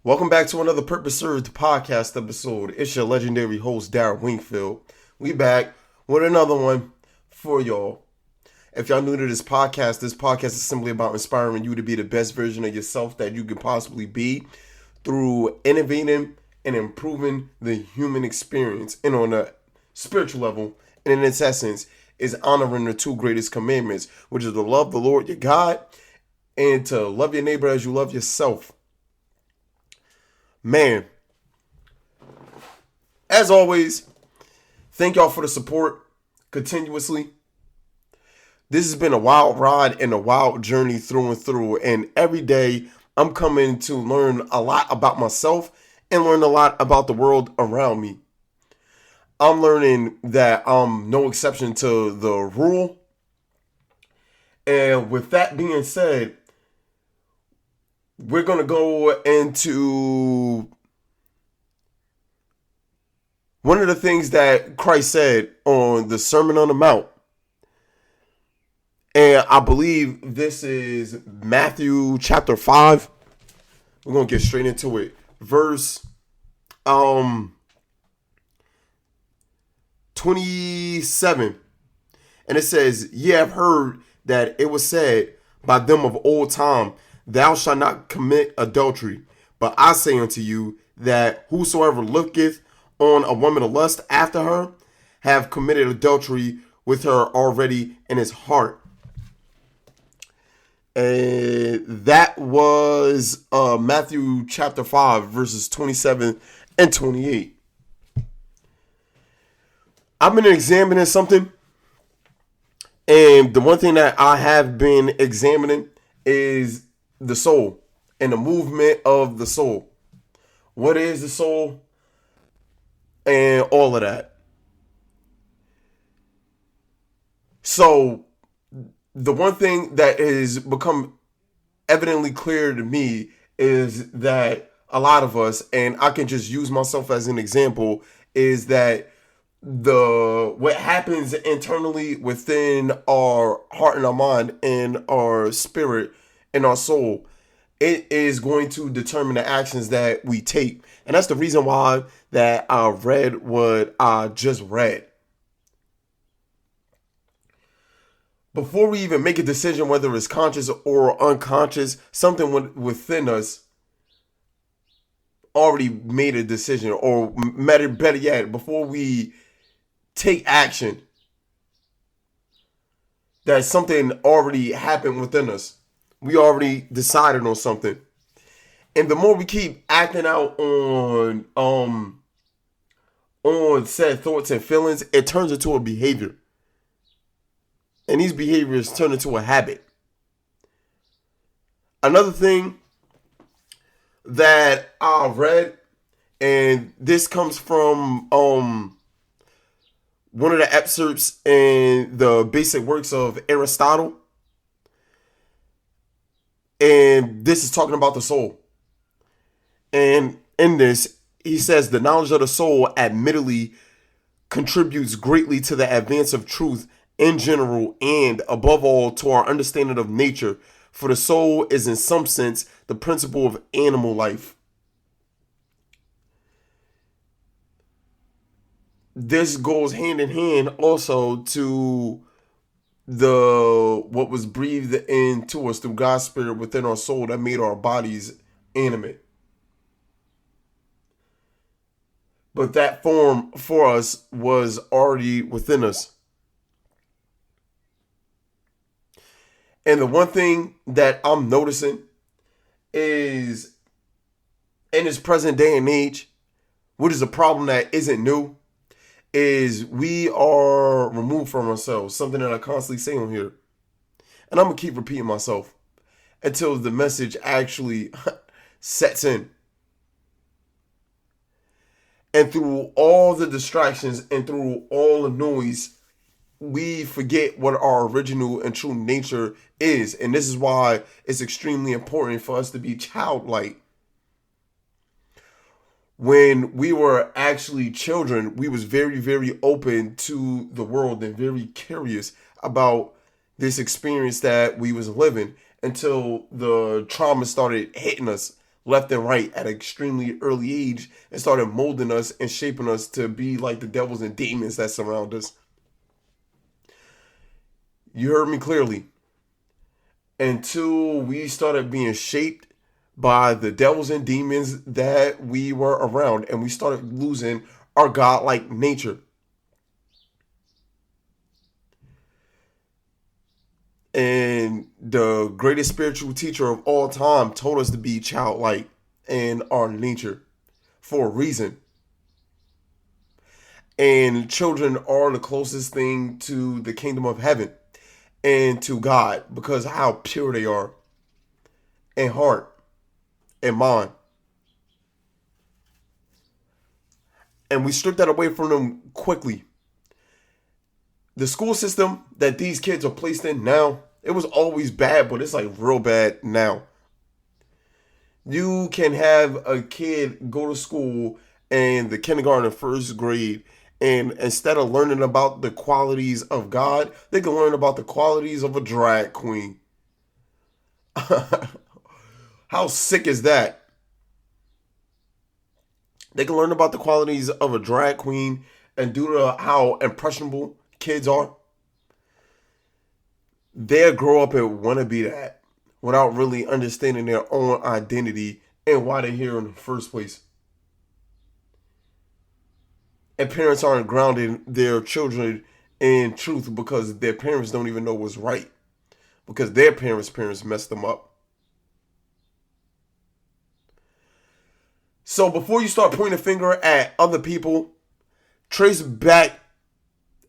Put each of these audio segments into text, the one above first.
Welcome back to another Purpose Served podcast episode. It's your legendary host, Darren Wingfield. We back with another one for y'all. If y'all new to this podcast is simply about inspiring you to be the best version of yourself that you can possibly be through innovating and improving the human experience. And on a spiritual level, and in its essence, is honoring the two greatest commandments, which is to love the Lord your God and to love your neighbor as you love yourself. Man, as always, thank y'all for the support continuously. This has been a wild ride and a wild journey through and through. And every day I'm coming to learn a lot about myself and learn a lot about the world around me. I'm learning that I'm no exception to the rule. And with that being said, we're going to go into one of the things that Christ said on the Sermon on the Mount. And I believe this is Matthew chapter 5. We're going to get straight into it. Verse 27. And it says, "Ye have heard that it was said by them of old time, Thou shalt not commit adultery. But I say unto you that whosoever looketh on a woman to lust after her, have committed adultery with her already in his heart." And that was Matthew chapter 5, verses 27 and 28. I've been examining something. And the one thing that I have been examining is the soul and the movement of the soul. What is the soul? And all of that. So, the one thing that has become evidently clear to me is that a lot of us, and I can just use myself as an example, is that what happens internally within our heart and our mind and our spirit and our soul, it is going to determine the actions that we take. And that's the reason why that I read what I just read. Before we even make a decision, whether it's conscious or unconscious, something within us already made a decision, or better yet, before we take action, that something already happened within us. We already decided on something. And the more we keep acting out on said thoughts and feelings, it turns into a behavior. And these behaviors turn into a habit. Another thing that I read, and this comes from one of the excerpts in the basic works of Aristotle. And this is talking about the soul. And in this, he says the knowledge of the soul admittedly contributes greatly to the advance of truth in general, and above all to our understanding of nature, for the soul is in some sense the principle of animal life. This goes hand in hand also to what was breathed into us through God's Spirit within our soul that made our bodies animate. But that form for us was already within us. And the one thing that I'm noticing is, in this present day and age, which is a problem that isn't new, is we are removed from ourselves. Something that I constantly say on here. And I'm going to keep repeating myself until the message actually sets in. And through all the distractions and through all the noise, we forget what our original and true nature is. And this is why it's extremely important for us to be childlike. When we were actually children, we was very, very open to the world and very curious about this experience that we was living, until the trauma started hitting us left and right at an extremely early age and started molding us and shaping us to be like the devils and demons that surround us. You heard me clearly. Until we started being shaped by the devils and demons that we were around and we started losing our godlike nature. And the greatest spiritual teacher of all time told us to be childlike in our nature for a reason. And children are the closest thing to the kingdom of heaven and to God because of how pure they are in heart and mind. And we strip that away from them quickly. The school system that these kids are placed in now, it was always bad, but it's like real bad now. You can have a kid go to school in the kindergarten and first grade, and instead of learning about the qualities of God, they can learn about the qualities of a drag queen. How sick is that? They can learn about the qualities of a drag queen, and due to how impressionable kids are, they'll grow up and want to be that without really understanding their own identity and why they're here in the first place. And parents aren't grounding their children in truth because their parents don't even know what's right. Because their parents messed them up. So before you start pointing a finger at other people, trace back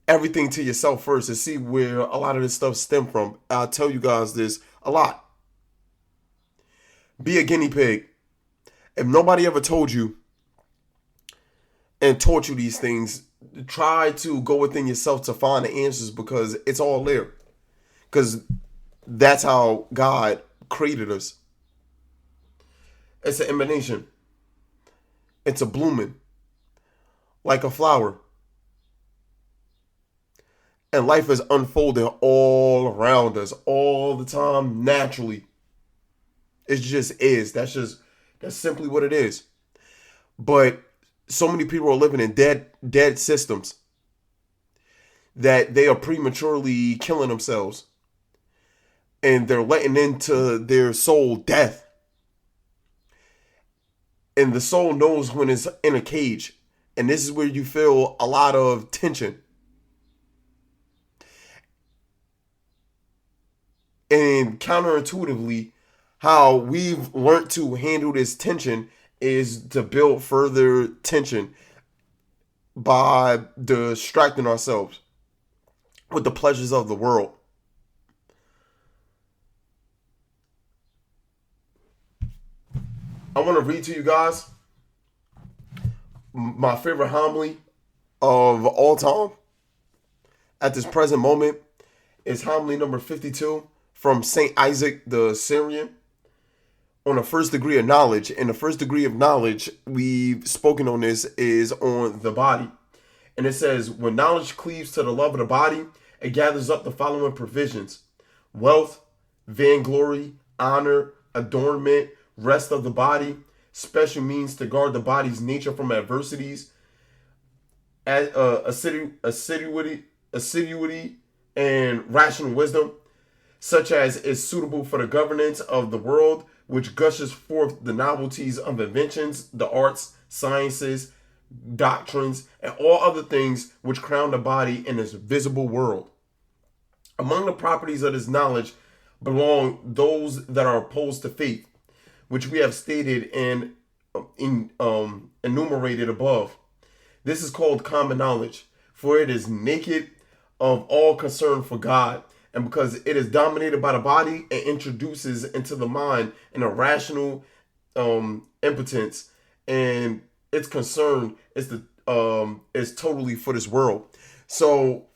everything to yourself first and see where a lot of this stuff stem from. I'll tell you guys this a lot. Be a guinea pig. If nobody ever told you and taught you these things, try to go within yourself to find the answers because it's all there. Because that's how God created us. It's an emanation. It's a blooming. Like a flower. And life is unfolding all around us, all the time, naturally. It just is. That's simply what it is. But so many people are living in dead systems that they are prematurely killing themselves. And they're letting into their soul death. And the soul knows when it's in a cage. And this is where you feel a lot of tension. And counterintuitively, how we've learned to handle this tension is to build further tension by distracting ourselves with the pleasures of the world. I want to read to you guys my favorite homily of all time at this present moment is homily number 52 from Saint Isaac the Syrian on the first degree of knowledge. And the first degree of knowledge we've spoken on this is on the body. And it says, when knowledge cleaves to the love of the body, it gathers up the following provisions: wealth, vainglory, honor, adornment, rest of the body, special means to guard the body's nature from adversities, assiduity, and rational wisdom, such as is suitable for the governance of the world, which gushes forth the novelties of inventions, the arts, sciences, doctrines, and all other things which crown the body in this visible world. Among the properties of this knowledge belong those that are opposed to faith, which we have stated and enumerated above. This is called common knowledge, for it is naked of all concern for God, and because it is dominated by the body, it introduces into the mind an irrational impotence, and its concern is totally for this world. So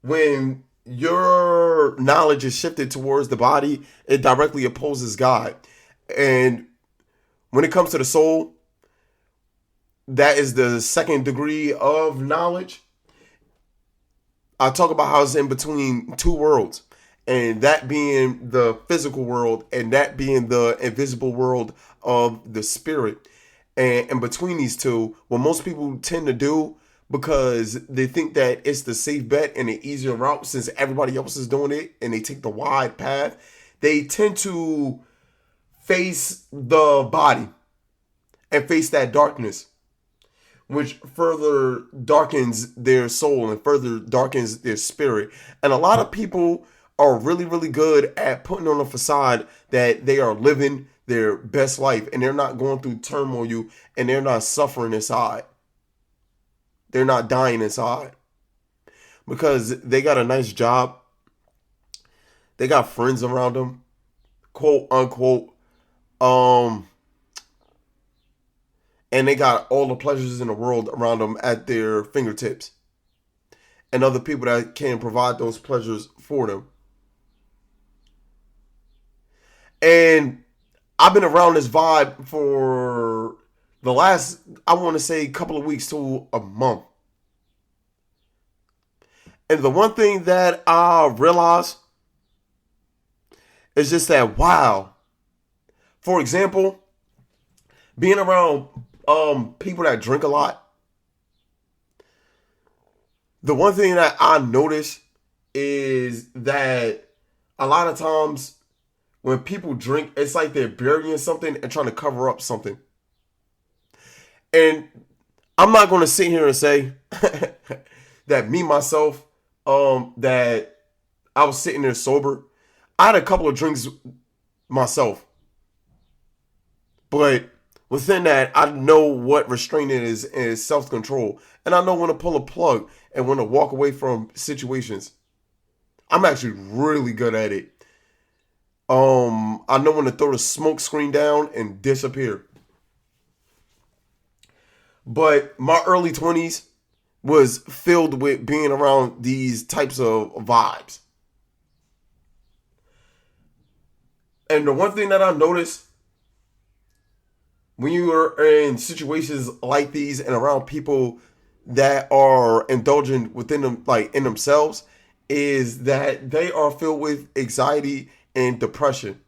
when your knowledge is shifted towards the body, it directly opposes God. And when it comes to the soul, that is the second degree of knowledge. I talk about how it's in between two worlds. and that being the physical world, and that being the invisible world of the spirit. And in between these two, what most people tend to do, because they think that it's the safe bet and the easier route since everybody else is doing it and they take the wide path, they tend to face the body and face that darkness, which further darkens their soul and further darkens their spirit. And a lot of people are really, really good at putting on a facade that they are living their best life and they're not going through turmoil and they're not suffering inside. They're not dying inside because they got a nice job. They got friends around them, quote unquote. And they got all the pleasures in the world around them at their fingertips. And other people that can provide those pleasures for them. And I've been around this vibe for the last, I want to say, couple of weeks to a month. And the one thing that I realized is just that, wow. For example, being around people that drink a lot, the one thing that I notice is that a lot of times when people drink, it's like they're burying something and trying to cover up something. And I'm not going to sit here and say that me, myself, that I was sitting there sober. I had a couple of drinks myself. But within that, I know what restraint is self-control. And I know when to pull a plug and when to walk away from situations. I'm actually really good at it. I know when to throw the smoke screen down and disappear. But my early 20s was filled with being around these types of vibes. And the one thing that I noticed when you are in situations like these and around people that are indulgent within them, like in themselves, is that they are filled with anxiety and depression.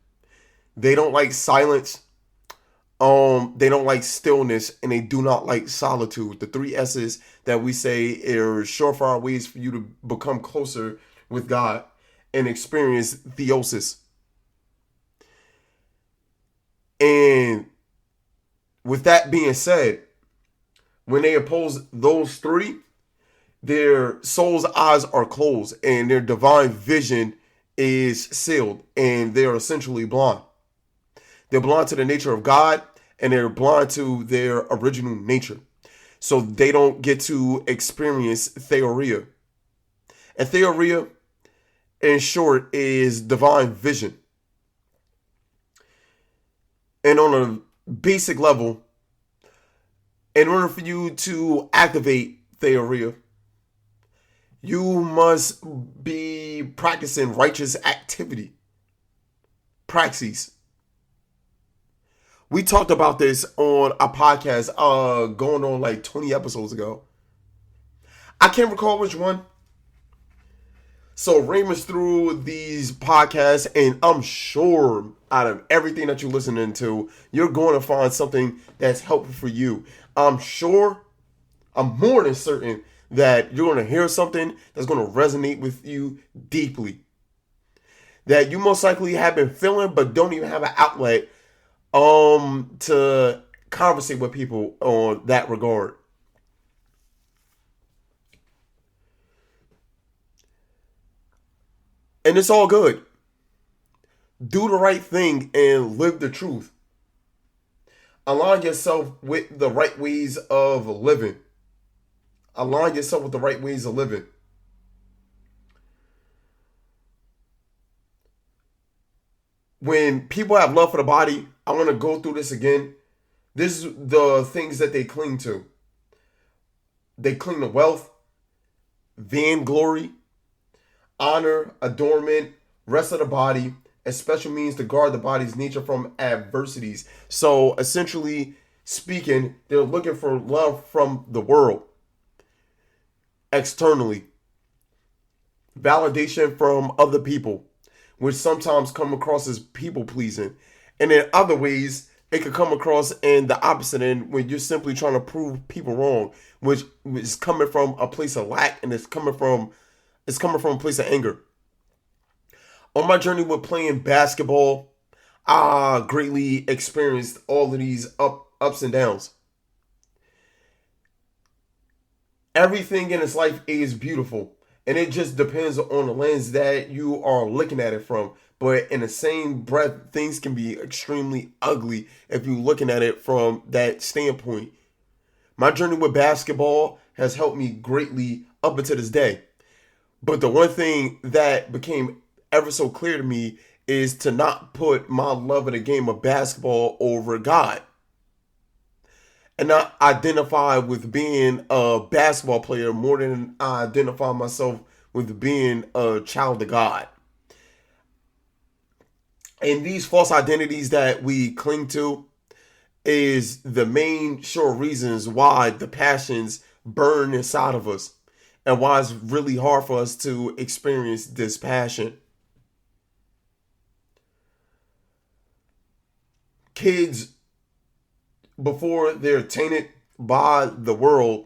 They don't like silence. They don't like stillness, and they do not like solitude. The three S's that we say are surefire ways for you to become closer with God and experience theosis. And with that being said, when they oppose those three, their soul's eyes are closed and their divine vision is sealed, and they are essentially blind. They're blind to the nature of God, and they're blind to their original nature. So they don't get to experience theoria. And theoria, in short, is divine vision. And on a basic level, in order for you to activate theoria, you must be practicing righteous activity. Praxis. We talked about this on a podcast going on like 20 episodes ago. I can't recall which one. So Raymond's through these podcasts, and I'm sure out of everything that you're listening to, you're going to find something that's helpful for you. I'm more than certain that you're going to hear something that's going to resonate with you deeply. That you most likely have been feeling, but don't even have an outlet to conversate with people on that regard. And it's all good. Do the right thing and live the truth. Align yourself with the right ways of living. Align yourself with the right ways of living. When people have love for the body, I want to go through this again. This is the things that they cling to. They cling to wealth, vainglory, honor, adornment, rest of the body, and special means to guard the body's nature from adversities. So essentially speaking, they're looking for love from the world. Externally. Validation from other people. which sometimes come across as people pleasing. And in other ways, it could come across in the opposite end when you're simply trying to prove people wrong, which is coming from a place of lack, and it's coming from a place of anger. On my journey with playing basketball, I greatly experienced all of these ups and downs. Everything in this life is beautiful, and it just depends on the lens that you are looking at it from. But in the same breath, things can be extremely ugly if you're looking at it from that standpoint. My journey with basketball has helped me greatly up until this day. But the one thing that became ever so clear to me is to not put my love of the game of basketball over God. And I identify with being a basketball player more than I identify myself with being a child of God. And these false identities that we cling to is the main sure reasons why the passions burn inside of us and why it's really hard for us to experience this passion. Kids, before they're tainted by the world,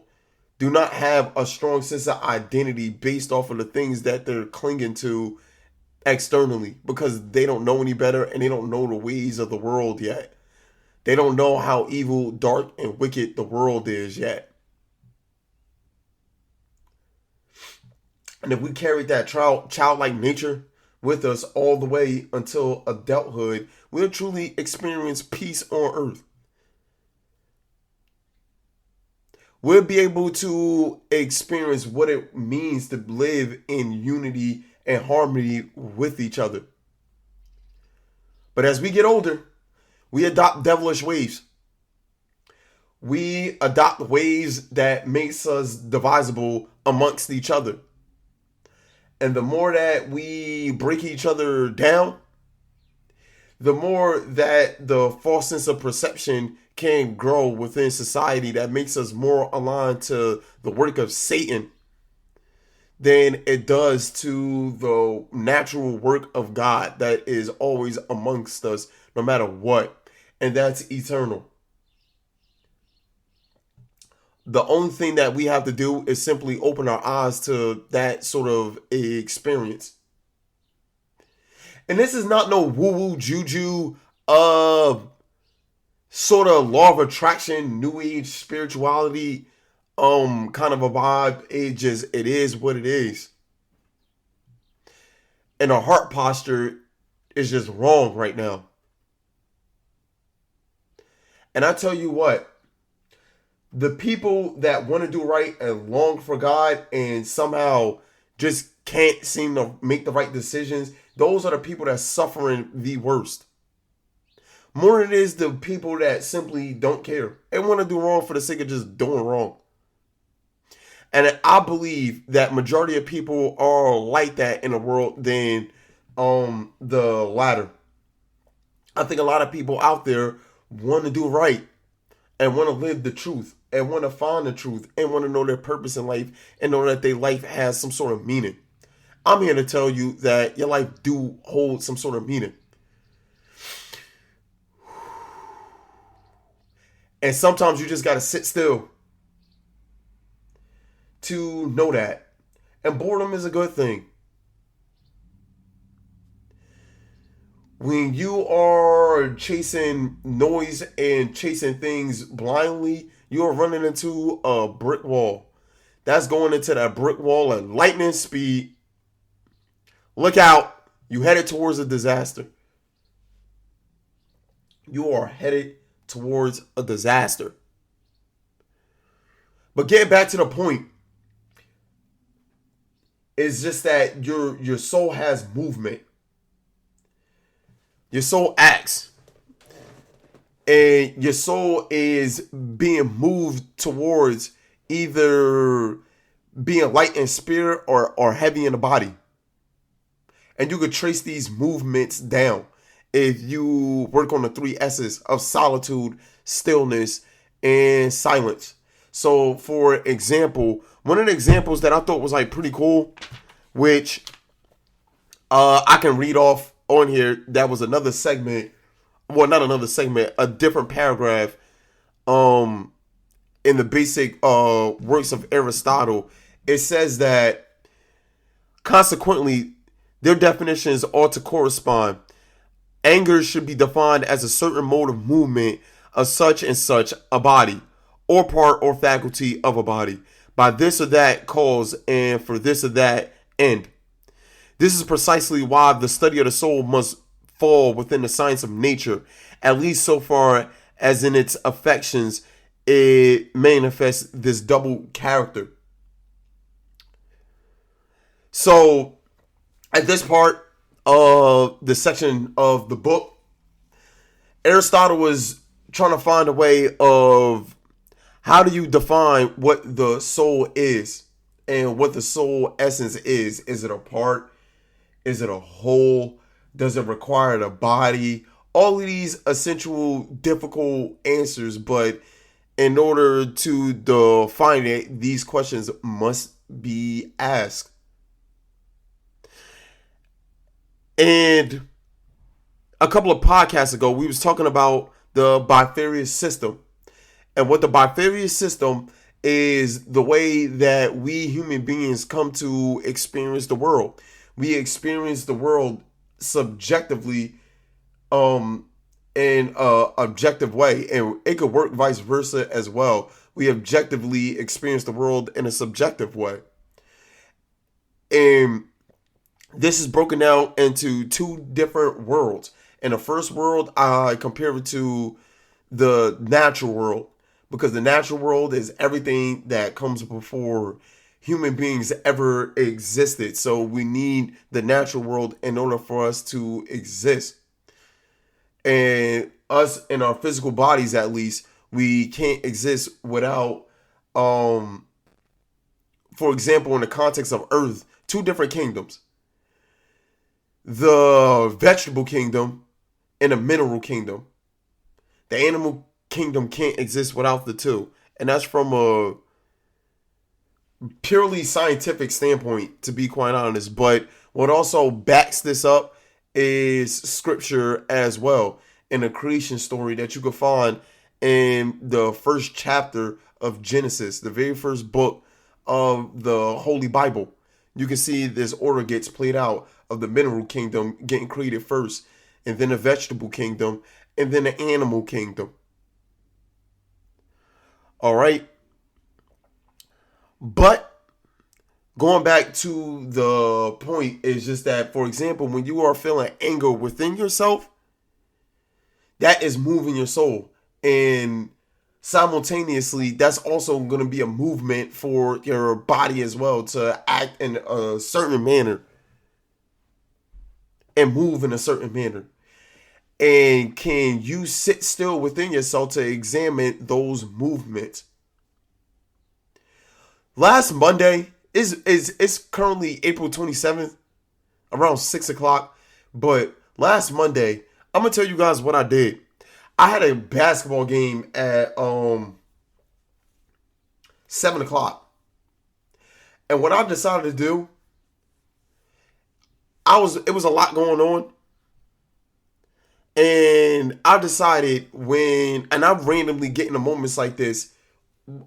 do not have a strong sense of identity based off of the things that they're clinging to externally, because they don't know any better and they don't know the ways of the world yet. They don't know how evil, dark, and wicked the world is yet. And if we carry that childlike nature with us all the way until adulthood, we'll truly experience peace on earth. We'll be able to experience what it means to live in unity and harmony with each other. But as we get older, we adopt devilish ways. We adopt ways that makes us divisible amongst each other. And the more that we break each other down, the more that the false sense of perception can grow within society that makes us more aligned to the work of Satan than it does to the natural work of God that is always amongst us no matter what. And that's eternal. The only thing that we have to do is simply open our eyes to that sort of experience. And this is not no woo-woo juju sort of law of attraction, new age spirituality kind of a vibe. It is what it is. And our heart posture is just wrong right now. And I tell you what, the people that want to do right and long for God and somehow just can't seem to make the right decisions, those are the people that's suffering the worst. More than it is the people that simply don't care and want to do wrong for the sake of just doing wrong. And I believe that majority of people are like that in the world than the latter. I think a lot of people out there want to do right and want to live the truth and want to find the truth and want to know their purpose in life and know that their life has some sort of meaning. I'm here to tell you that your life do hold some sort of meaning. And sometimes you just got to sit still to know that. And boredom is a good thing. When you are chasing noise and chasing things blindly, you are running into a brick wall. That's going into that brick wall at lightning speed. Look out. You headed towards a disaster. You are headed towards a disaster. But getting back to the point, it's just that your soul has movement. Your soul acts. And your soul is being moved towards either being light in spirit or heavy in the body. And you could trace these movements down if you work on the 3 S's of solitude, stillness, and silence. So, for example, one of the examples that I thought was like pretty cool, which I can read off on here. That was another segment. Well, not another segment. A different paragraph. Um, in the basic works of Aristotle, it says that consequently, their definitions ought to correspond. Anger should be defined as a certain mode of movement of such and such a body, or part or faculty of a body, by this or that cause and for this or that end. This is precisely why the study of the soul must fall within the science of nature, at least so far as in its affections it manifests this double character. So, at this part of the section of the book, Aristotle was trying to find a way of how do you define what the soul is and what the soul essence is. Is it a part? Is it a whole? Does it require a body? All of these essential, difficult answers, but in order to define it, these questions must be asked. And a couple of podcasts ago, we was talking about the bifarious system. And what the bifarious system is the way that we human beings come to experience the world. We experience the world subjectively in a objective way, and it could work vice versa as well. We objectively experience the world in a subjective way. And this is broken down into two different worlds. In the first world, I compare it to the natural world, because the natural world is everything that comes before human beings ever existed. So we need the natural world in order for us to exist. And us in our physical bodies, at least, we can't exist without, for example, in the context of Earth, two different kingdoms. The vegetable kingdom and the mineral kingdom. The animal kingdom can't exist without the two. And that's from a purely scientific standpoint, to be quite honest. But what also backs this up is scripture as well, in a creation story that you can find in the first chapter of Genesis, the very first book of the Holy Bible. You can see this order gets played out of the mineral kingdom getting created first, and then the vegetable kingdom, and then the animal kingdom. All right. But going back to the point is just that, for example, when you are feeling anger within yourself, that is moving your soul. And simultaneously, that's also going to be a movement for your body as well to act in a certain manner and move in a certain manner. And can you sit still within yourself to examine those movements? Last Monday is currently April 27th, around 6 o'clock. But last Monday, I'm gonna tell you guys what I did. I had a basketball game at 7 o'clock. And what I decided to do, it was a lot going on. And I decided and I randomly get into moments like this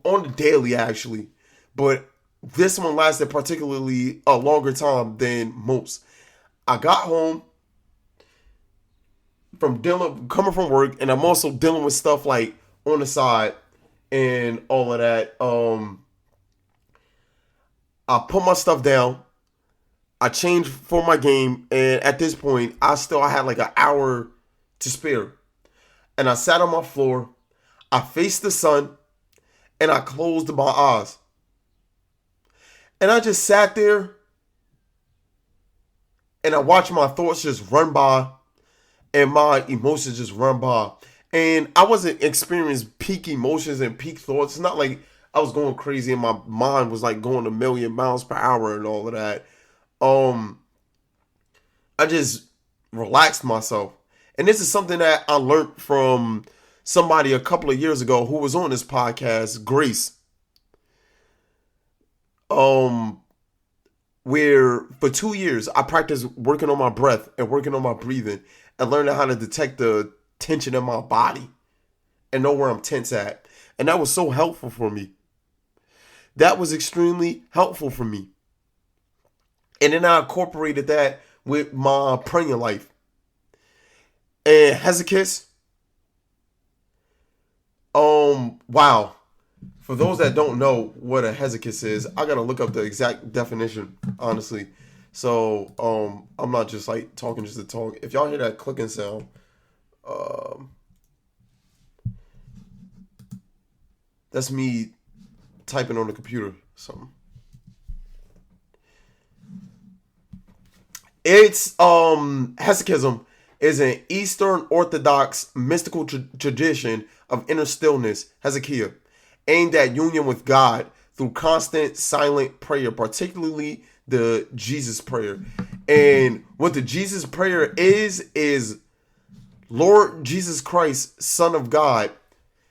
on the daily actually, but this one lasted particularly a longer time than most. I got home coming from work, and I'm also dealing with stuff like on the side and all of that. I put my stuff down. I changed for my game, and at this point, I had like an hour to spare. And I sat on my floor, I faced the sun, and I closed my eyes. And I just sat there, and I watched my thoughts just run by, and my emotions just run by. And I wasn't experiencing peak emotions and peak thoughts. It's not like I was going crazy and my mind was like going a million miles per hour and all of that. I just relaxed myself. And this is something that I learned from somebody a couple of years ago who was on this podcast, Grace. where for 2 years I practiced working on my breath and working on my breathing and learning how to detect the tension in my body and know where I'm tense at. And that was so helpful for me. That was extremely helpful for me. And then I incorporated that with my praying life. And Hesychus, wow. For those that don't know what a hesychus is, I gotta look up the exact definition, honestly. So, I'm not just like talking just to talk. If y'all hear that clicking sound, um, that's me typing on the computer. Something. It's Hesychism is an Eastern Orthodox mystical tradition of inner stillness, Hezekiah, aimed at union with God through constant silent prayer, particularly the Jesus prayer. And what the Jesus prayer is Lord Jesus Christ, Son of God,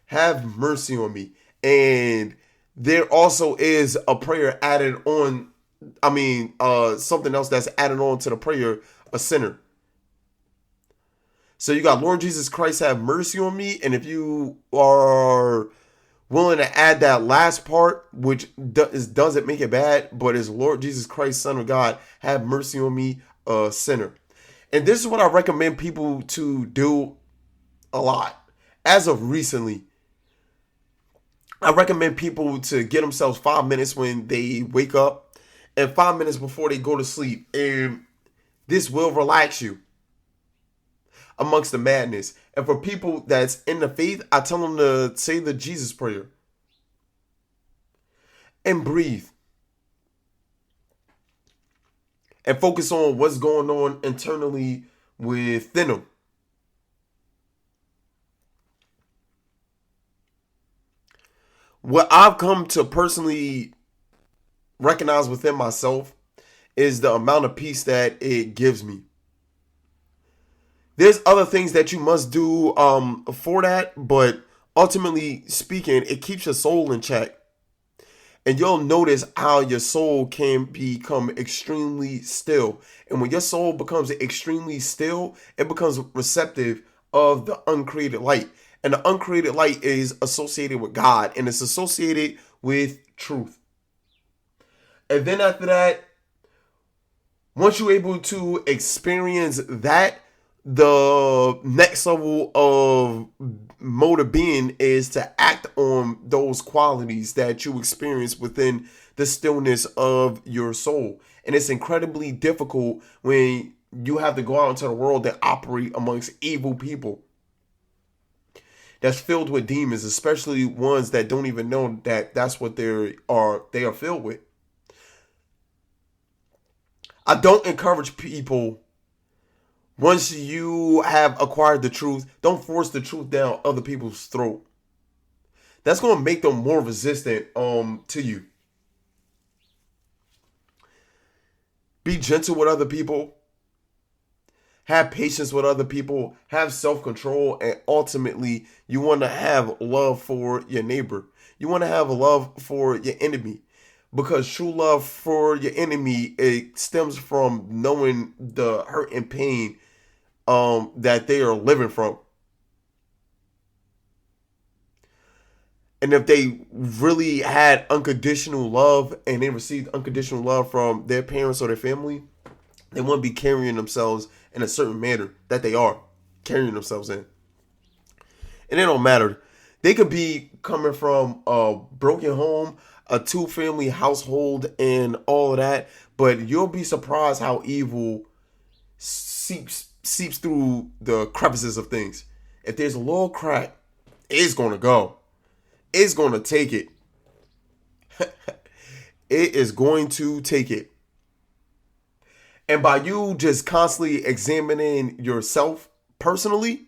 have mercy on me. And there also is a prayer added on. Something else that's added on to the prayer, a sinner. So you got Lord Jesus Christ, have mercy on me. And if you are willing to add that last part, which doesn't make it bad, but is Lord Jesus Christ, Son of God, have mercy on me, a sinner. And this is what I recommend people to do a lot. As of recently, I recommend people to get themselves 5 minutes when they wake up and 5 minutes before they go to sleep. And this will relax you amongst the madness. And for people that's in the faith, I tell them to say the Jesus prayer and breathe and focus on what's going on internally within them. What I've come to personally recognize within myself is the amount of peace that it gives me. There's other things that you must do for that, but ultimately speaking, it keeps your soul in check. And you'll notice how your soul can become extremely still. And when your soul becomes extremely still, it becomes receptive of the uncreated light. And the uncreated light is associated with God, and it's associated with truth. And then after that, once you're able to experience that, the next level of mode of being is to act on those qualities that you experience within the stillness of your soul. And it's incredibly difficult when you have to go out into the world and operate amongst evil people that's filled with demons, especially ones that don't even know that that's what they are filled with. I don't encourage people, once you have acquired the truth, don't force the truth down other people's throat. That's going to make them more resistant to you. Be gentle with other people. Have patience with other people. Have self-control. And ultimately, you want to have love for your neighbor. You want to have a love for your enemy. Because true love for your enemy, it stems from knowing the hurt and pain that they are living from. And if they really had unconditional love and they received unconditional love from their parents or their family, they wouldn't be carrying themselves in a certain manner that they are carrying themselves in. And it don't matter. They could be coming from a broken home, a two-family household, and all of that. But you'll be surprised how evil seeps through the crevices of things. If there's a little crack, it's going to go. It's going to take it. It is going to take it. And by you just constantly examining yourself personally,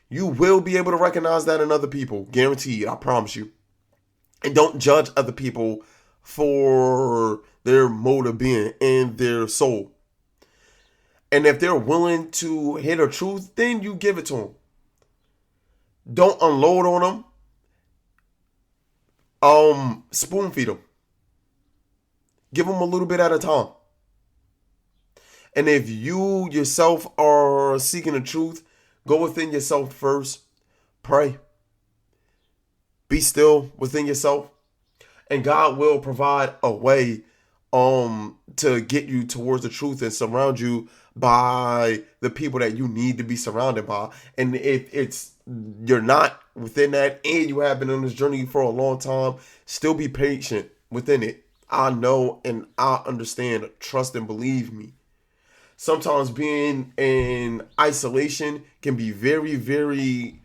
you will be able to recognize that in other people. Guaranteed, I promise you. And don't judge other people for their mode of being and their soul. And if they're willing to hear the truth, then you give it to them. Don't unload on them. Spoon feed them. Give them a little bit at a time. And if you yourself are seeking the truth, go within yourself first. Pray. Be still within yourself. And God will provide a way to get you towards the truth and surround you by the people that you need to be surrounded by. And if it's you're not within that and you have been on this journey for a long time, still be patient within it. I know and I understand. Trust and believe me. Sometimes being in isolation can be very, very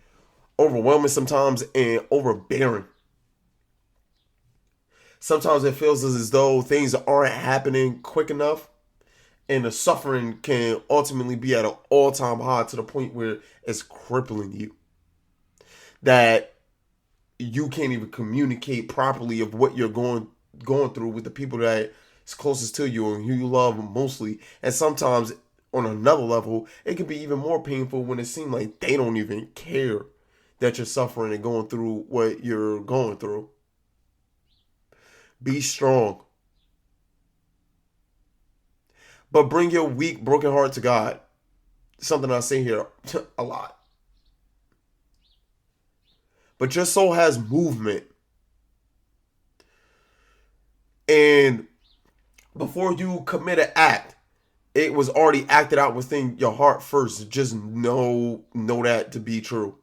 overwhelming sometimes and overbearing. Sometimes it feels as though things aren't happening quick enough, and the suffering can ultimately be at an all-time high to the point where it's crippling you. That you can't even communicate properly of what you're going through with the people that is closest to you and who you love mostly. And sometimes on another level, it can be even more painful when it seems like they don't even care that you're suffering and going through what you're going through. Be strong. But bring your weak, broken heart to God. Something I say here a lot. But your soul has movement. And before you commit an act, it was already acted out within your heart first. Just know that to be true.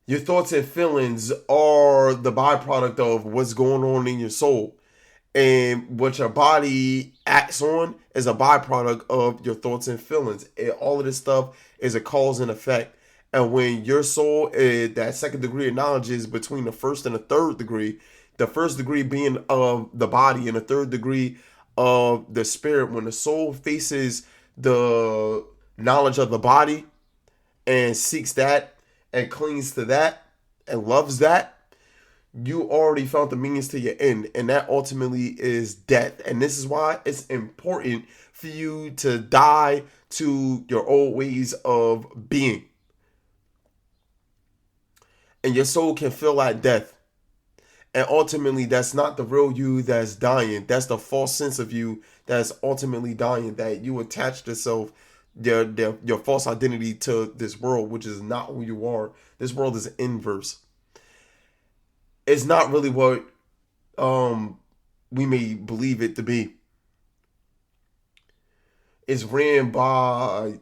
Your thoughts and feelings are the byproduct of what's going on in your soul. And what your body acts on is a byproduct of your thoughts and feelings. And all of this stuff is a cause and effect. And when your soul, that second degree of knowledge is between the first and the third degree, the first degree being of the body and the third degree of the spirit, when the soul faces the knowledge of the body and seeks that and clings to that and loves that, you already found the means to your end, and that ultimately is death. And this is why it's important for you to die to your old ways of being. And your soul can feel like death. And ultimately, that's not the real you that's dying. That's the false sense of you that's ultimately dying. That you attached yourself, your false identity to this world, which is not who you are. This world is inverse. It's not really what we may believe it to be. It's ran by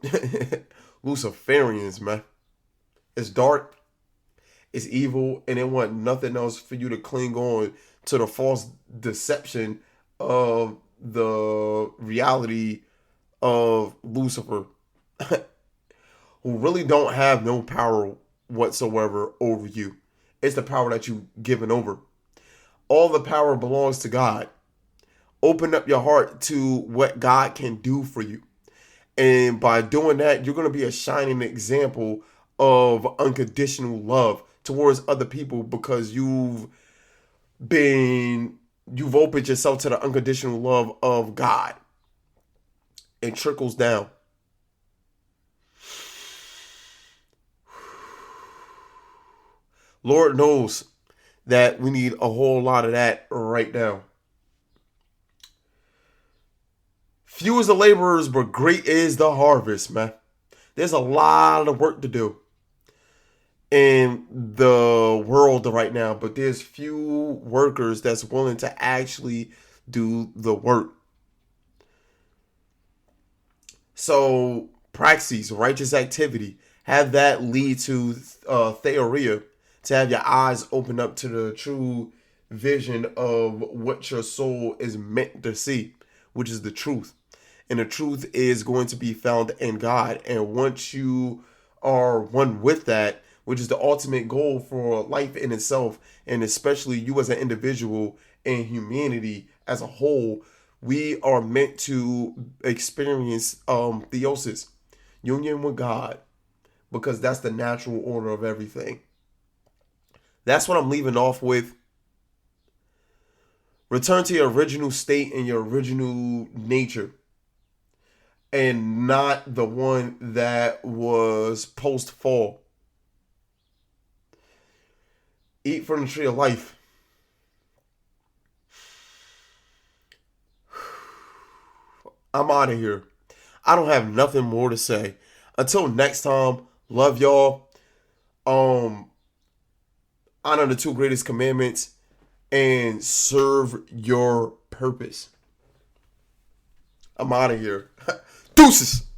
Luciferians, man. It's dark, it's evil, and they want nothing else for you to cling on to the false deception of the reality of Lucifer, who really don't have no power whatsoever over you. It's the power that you've given over. All the power belongs to God. Open up your heart to what God can do for you. And by doing that, you're going to be a shining example of unconditional love towards other people because you've opened yourself to the unconditional love of God. It trickles down. Lord knows that we need a whole lot of that right now. Few is the laborers, but great is the harvest, man. There's a lot of work to do in the world right now, but there's few workers that's willing to actually do the work. So, praxis, righteous activity, have that lead to theoria, to have your eyes open up to the true vision of what your soul is meant to see, which is the truth. And the truth is going to be found in God. And once you are one with that, which is the ultimate goal for life in itself, and especially you as an individual and humanity as a whole, we are meant to experience theosis, union with God, because that's the natural order of everything. That's what I'm leaving off with. Return to your original state and your original nature, and not the one that was post-fall. Eat from the tree of life. I'm out of here. I don't have nothing more to say. Until next time, love y'all. Um, Honor the two greatest commandments and serve your purpose. I'm out of here. Deuces.